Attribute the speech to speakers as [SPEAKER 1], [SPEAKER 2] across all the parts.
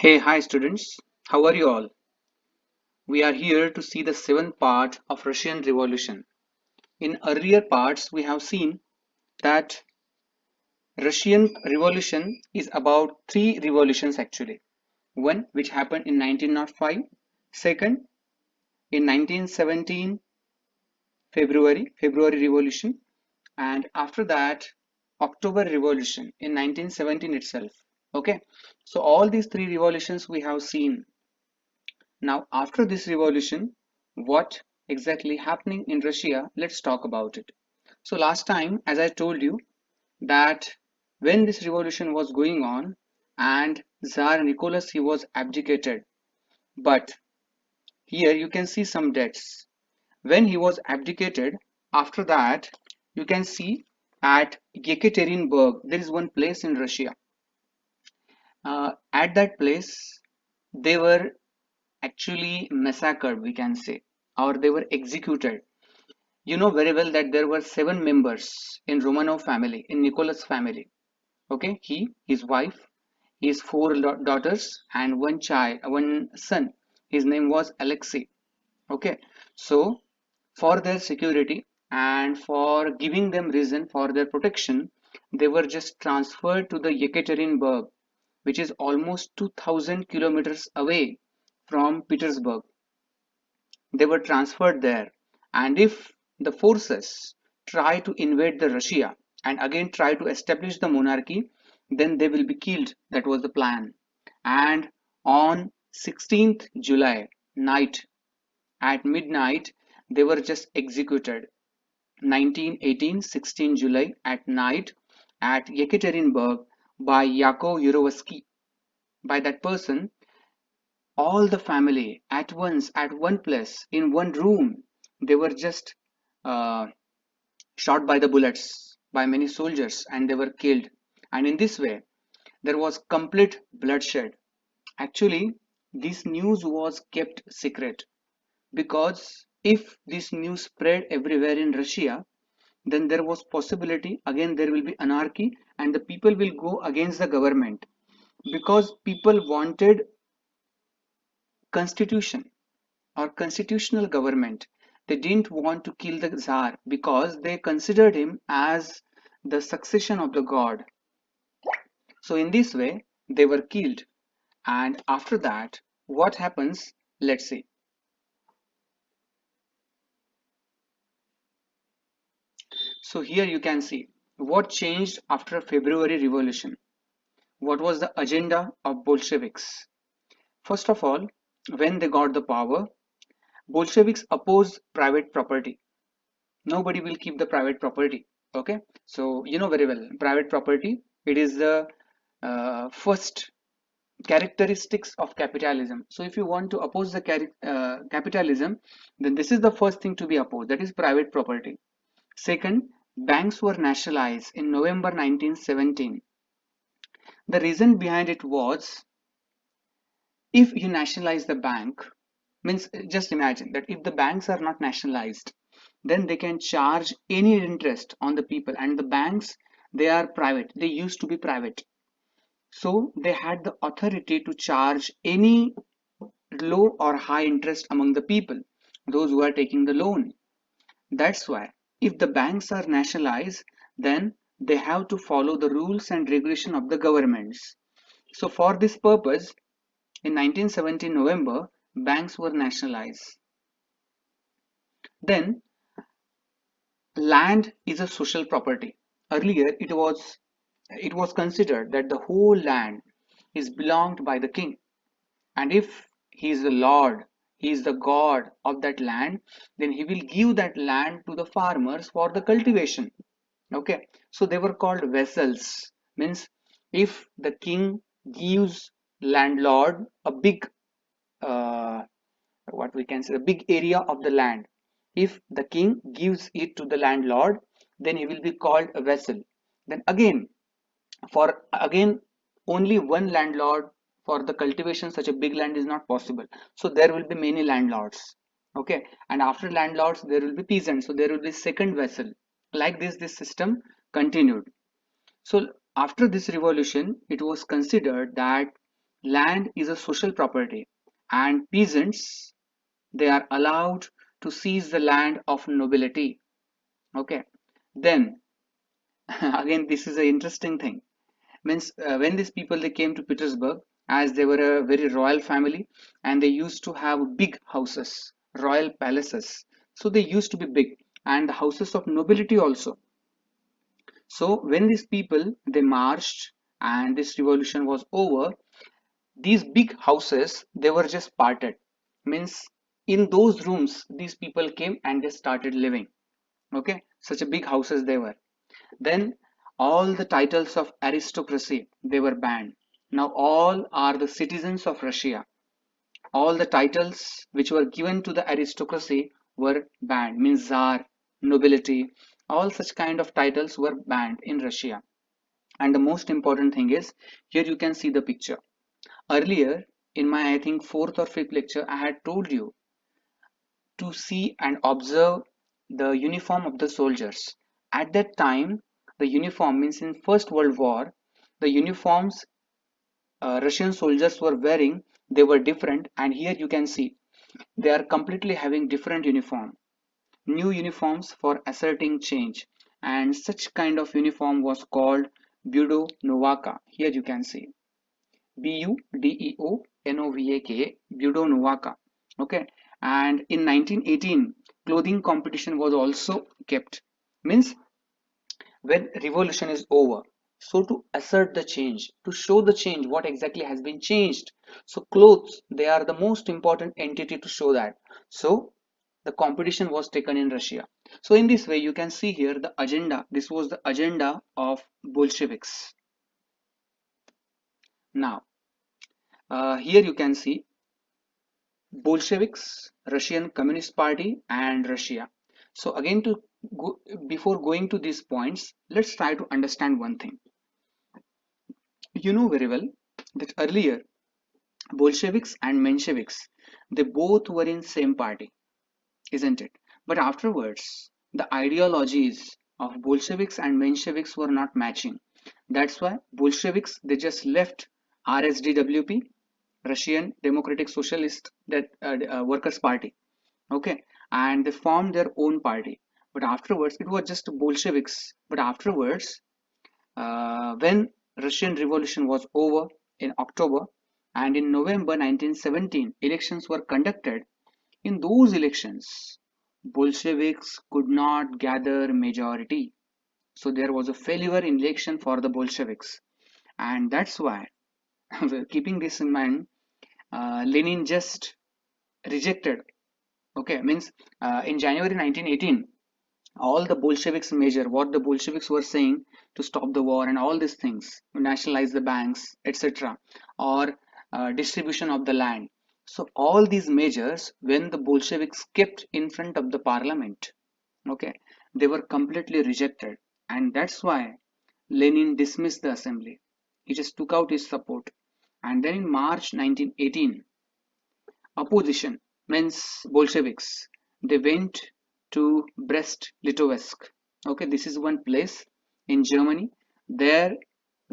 [SPEAKER 1] Hey, hi students. How are you all? We are here to see the seventh part of Russian Revolution. In earlier parts, we have seen that Russian Revolution is about three revolutions actually. One which happened in 1905, second in 1917 February Revolution, and after that October Revolution in 1917 itself. Okay, so all these three revolutions we have seen. Now, after this revolution, what exactly happening in Russia? Let's talk about it. So last time, as I told you, that when this revolution was going on and Tsar Nicholas he was abdicated, but here you can see some dates. When he was abdicated, after that you can see at Yekaterinburg, there is one place in Russia. At that place, they were actually massacred, we can say, or they were executed. You know very well that there were seven members in Romanov family, in Nicholas family. Okay, he, his wife, his four daughters, and one child, one son. His name was Alexei. Okay, so for their security and for giving them reason for their protection, they were just transferred to the Yekaterinburg, which is almost 2000 kilometers away from Petersburg. They were transferred there, and if the forces try to invade the Russia and again try to establish the monarchy, then they will be killed. That was the plan. And on 16th July night at midnight, they were just executed. 1918 16 July at night at Yekaterinburg by Yakov Yurovsky. By that person, all the family at once at one place in one room, they were just uh, shot by the bullets by many soldiers and they were killed. And in this way, there was complete bloodshed. Actually, this news was kept secret because if this news spread everywhere in Russia, then there was possibility again there will be anarchy and the people will go against the government because people wanted constitution or constitutional government. They didn't want to kill the Tsar because they considered him as the succession of the god. So in this way, they were killed. And after that, what happens? Let's see. So here you can see what changed after February Revolution. What was the agenda of Bolsheviks? First of all, when they got the power, Bolsheviks opposed private property. Nobody will keep the private property. Okay, so you know very well private property, it is the first characteristics of capitalism. So if you want to oppose the capitalism, then this is the first thing to be opposed, that is private property. Second, banks were nationalized in November 1917. The reason behind it was, if you nationalize the bank, means just imagine that if the banks are not nationalized, then they can charge any interest on the people, and the banks, they are private, they used to be private, so they had the authority to charge any low or high interest among the people, those who are taking the loan. That's why if the banks are nationalized, then they have to follow the rules and regulation of the governments. So for this purpose, in 1917 November, banks were nationalized. Then land is a social property. Earlier it was considered that the whole land is belonged by the king, and if he is the lord, he is the god of that land, then he will give that land to the farmers for the cultivation. Okay, so they were called vessels. Means if the king gives landlord a big what we can say, a big area of the land, if the king gives it to the landlord, then he will be called a vessel. Then again, for again only one landlord for the cultivation, such a big land is not possible, so there will be many landlords. Okay, and after landlords there will be peasants, so there will be second vessel. Like this system continued. So after this revolution, it was considered that Land is a social property, and peasants, they are allowed to seize the land of nobility. Okay, then again, this is an interesting thing. Means when these people they came to Petersburg, as they were a very royal family, and they used to have big houses, royal palaces. So they used to be big, and the houses of nobility also. So when these people they marched and this revolution was over, these big houses they were just parted. Means in those rooms these people came and they started living. Okay, such a big houses they were. Then all the titles of aristocracy they were banned. Now all are the citizens of Russia. All the titles which were given to the aristocracy were banned. Means Tsar, nobility, all such kind of titles were banned in Russia. And the most important thing is here you can see the picture. Earlier in my I think fourth or fifth lecture I had told you to see and observe the uniform of the soldiers. At that time, the uniform means in First World War, the uniforms Russian soldiers were wearing, they were different, and here you can see they are completely having different uniform, new uniforms for asserting change, and such kind of uniform was called Budo Novaka. Here you can see Budeonovaka, Budo Novaka. Okay, and in 1918, clothing competition was also kept. Means when revolution is over, so to assert the change, to show the change, what exactly has been changed. So clothes, they are the most important entity to show that. So the competition was taken in Russia. So in this way, you can see here the agenda. This was the agenda of Bolsheviks. Now, here you can see Bolsheviks, Russian Communist Party, and Russia. So again, to go, before going to these points, let's try to understand one thing. You know very well that earlier Bolsheviks and Mensheviks, they both were in same party, isn't it? But afterwards, the ideologies of Bolsheviks and Mensheviks were not matching. That's why Bolsheviks they just left RSDWP, Russian Democratic Socialist that Workers Party, okay, and they formed their own party. But afterwards, it was just Bolsheviks. But afterwards, when Russian Revolution was over in October, and in November 1917, elections were conducted. In those elections, Bolsheviks could not gather majority. So there was a failure in election for the Bolsheviks. And that's why, keeping this in mind, Lenin just rejected. Okay, means in January 1918, all the Bolsheviks measure what the Bolsheviks were saying to stop the war and all these things, nationalize the banks, etc., or distribution of the land. So all these measures, when the Bolsheviks kept in front of the parliament, okay, they were completely rejected, and that's why Lenin dismissed the assembly. He just took out his support, and then in March 1918, opposition means Bolsheviks. They went to Brest-Litovsk. Okay, this is one place in Germany. There,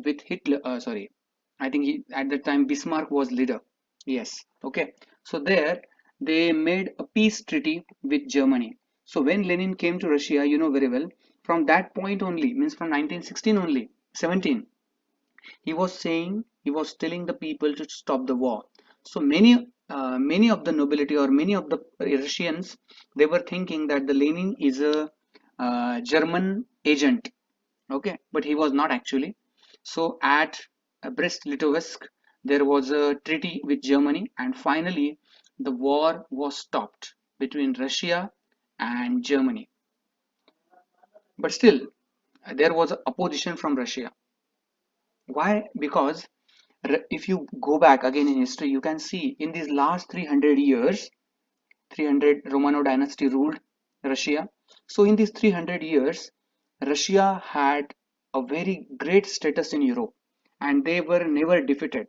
[SPEAKER 1] with Hitler, sorry, I think at that time Bismarck was leader. Yes. Okay. So there, they made a peace treaty with Germany. So when Lenin came to Russia, you know very well, from that point only, means from 1916 only, 17, he was telling the people to stop the war. So many of the nobility or many of the Russians they were thinking that the Lenin is a German agent, okay, but he was not actually. So at Brest-Litovsk there was a treaty with Germany, and finally the war was stopped between Russia and Germany. But still there was opposition from Russia. Why? Because if you go back again in history, you can see in these last 300 years, 300 Romanov dynasty ruled Russia. So in these 300 years, Russia had a very great status in Europe, and they were never defeated.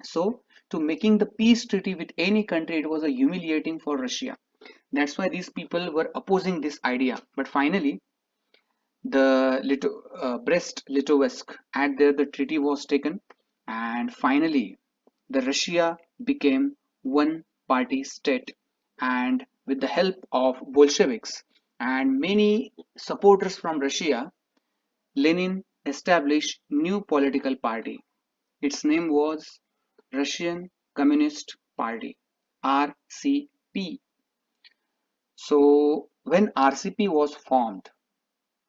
[SPEAKER 1] So to making the peace treaty with any country, it was a humiliating for Russia. That's why these people were opposing this idea. But finally, the Brest-Litovsk, and there the treaty was taken, and finally the Russia became one party state, and with the help of Bolsheviks and many supporters from Russia, Lenin established new political party. Its name was Russian Communist Party, RCP. So when RCP was formed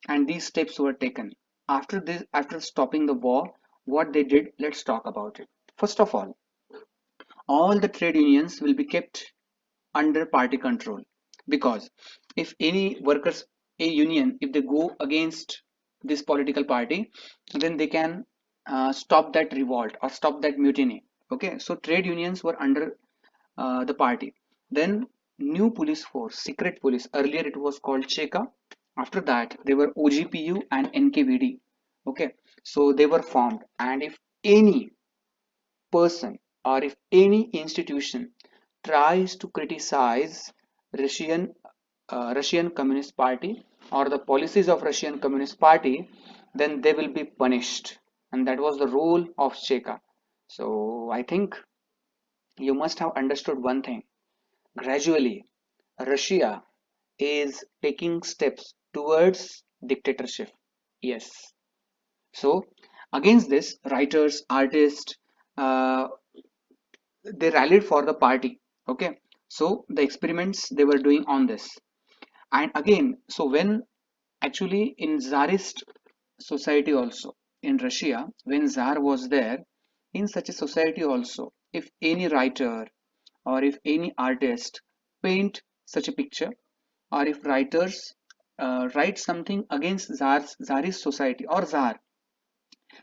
[SPEAKER 1] and these steps were taken, after stopping the war, what they did, let's talk about it. First of all the trade unions will be kept under party control, because if any workers a union, if they go against this political party, then they can stop that revolt or stop that mutiny. Okay, so trade unions were under the party. Then new police force, secret police, earlier it was called Cheka, after that they were OGPU and NKVD. Okay, so they were formed, and if any person or if any institution tries to criticize Russian Russian Communist Party or the policies of Russian Communist Party, then they will be punished, and that was the role of Cheka. So I think you must have understood one thing. Gradually, Russia is taking steps towards dictatorship. Yes. So against this, writers, artists, uh, they rallied for the party. Okay. So the experiments they were doing on this, and again, so when actually in Tsarist society also in Russia, when Tsar was there, in such a society also, if any writer or if any artist paint such a picture, or if writers write something against Tsarist society or Tsar,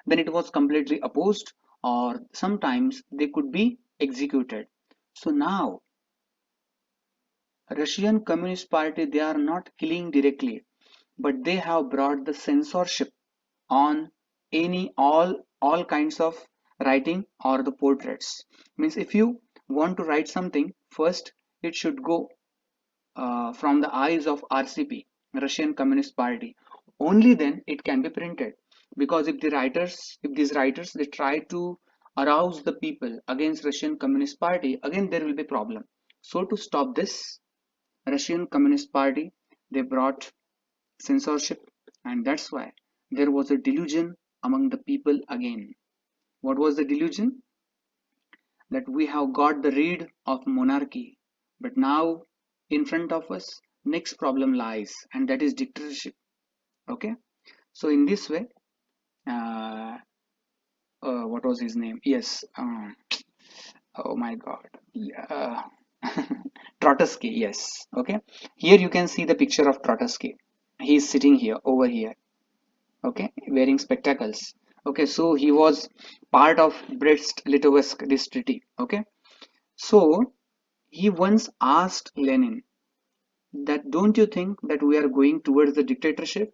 [SPEAKER 1] then it was completely opposed, or sometimes they could be executed. So now Russian Communist Party, they are not killing directly, but they have brought the censorship on any all kinds of writing or the portraits. Means if you want to write something, first it should go from the eyes of RCP, Russian Communist Party. Only then it can be printed. Because if these writers, they try to arouse the people against Russian Communist Party, again there will be problem. So to stop this, Russian Communist Party, they brought censorship, and that's why there was a delusion among the people again. What was the delusion? That we have got the rid of monarchy, but now in front of us next problem lies, and that is dictatorship. Okay, so in this way, uh, what was his name? Yes, oh my god, yeah. Trotsky, yes. Okay, here you can see the picture of Trotsky. He is sitting here over here, okay, wearing spectacles. Okay, so he was part of Brest-Litovsk this treaty. Okay, so he once asked Lenin that, don't you think that we are going towards the dictatorship?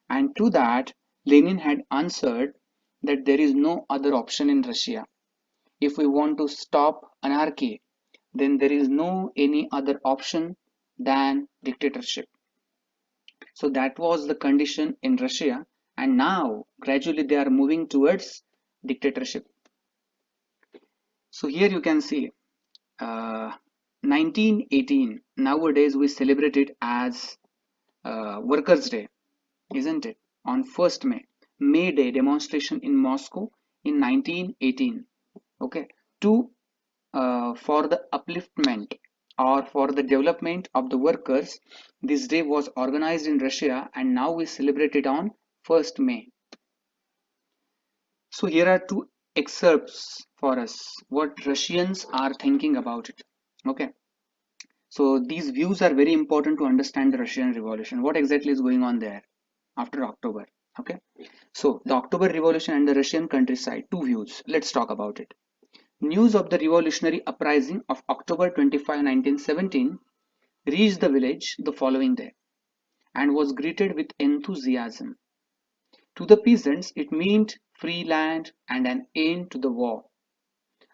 [SPEAKER 1] And to that, Lenin had answered that there is no other option in Russia. If we want to stop anarchy, then there is no any other option than dictatorship. So that was the condition in Russia, and now gradually they are moving towards dictatorship. So here you can see, 1918, nowadays we celebrate it as Workers' Day, isn't it? On 1st May, May Day demonstration in Moscow in 1918. Okay, to for the upliftment or for the development of the workers, this day was organized in Russia, and now we celebrate it on 1st May. So here are two excerpts for us what Russians are thinking about it. Okay, so these views are very important to understand the Russian Revolution. What exactly is going on there after October? Okay, so the October Revolution and the Russian countryside, two views. Let's talk about it. News of the revolutionary uprising of October 25, 1917 reached the village the following day and was greeted with enthusiasm. To the peasants, it meant free land and an end to the war.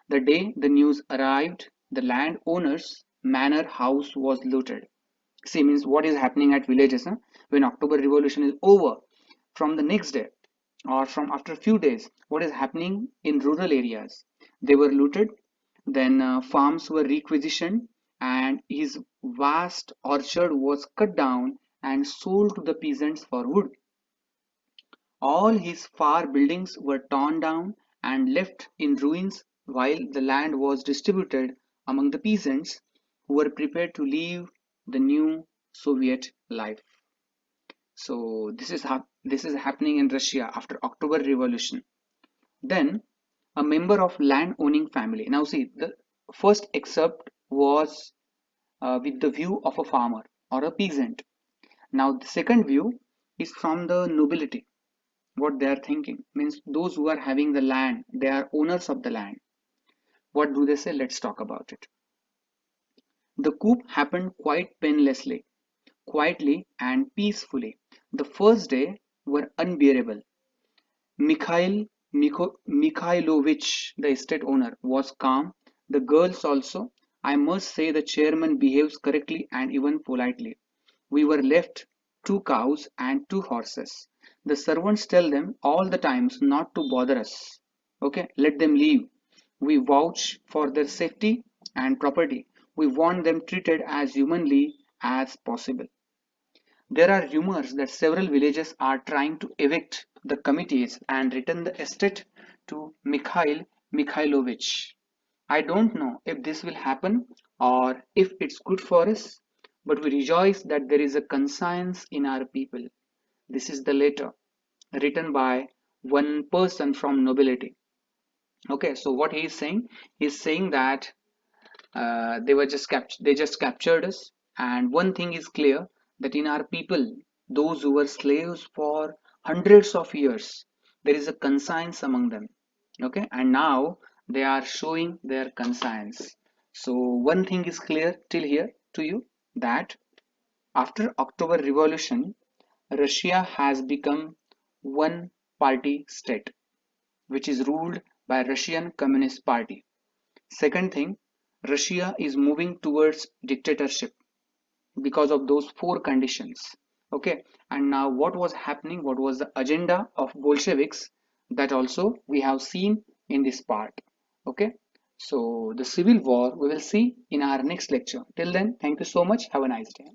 [SPEAKER 1] The day the news arrived, the landowner's manor house was looted. See, means what is happening at villages, huh? When October Revolution is over, from the next day or from after a few days, what is happening in rural areas? They were looted, Then farms were requisitioned, and his vast orchard was cut down and sold to the peasants for wood. All his far buildings were torn down and left in ruins, while the land was distributed among the peasants who were prepared to live the new Soviet life. So this is happening in Russia after October Revolution. Then a member of land owning family. Now see, the first excerpt was with the view of a farmer or a peasant. Now the second view is from the nobility. What they are thinking means those who are having the land, they are owners of the land. What do they say? Let's talk about it. The coup happened quite painlessly, quietly and peacefully. The first day were unbearable. Mikhailovich, the estate owner, was calm. The girls also. I must say the chairman behaves correctly and even politely. We were left two cows and two horses. The servants tell them all the times not to bother us. Okay, let them leave. We vouch for their safety and property. We want them treated as humanly as possible. There are rumors that several villages are trying to evict the committees and return the estate to Mikhail Mikhailovich. I don't know if this will happen or if it's good for us, but we rejoice that there is a conscience in our people. This is the letter written by one person from nobility. Okay, so what he is saying, he's saying that they just captured us, and one thing is clear, that in our people, those who were slaves for hundreds of years, there is a conscience among them. Okay, and now they are showing their conscience. So one thing is clear till here to you, that after October Revolution, Russia has become one party state, which is ruled by Russian Communist Party. Second thing, Russia is moving towards dictatorship because of those four conditions. Okay, and now what was happening, what was the agenda of Bolsheviks, that also we have seen in this part. Okay, so the civil war we will see in our next lecture. Till then, thank you so much. Have a nice day.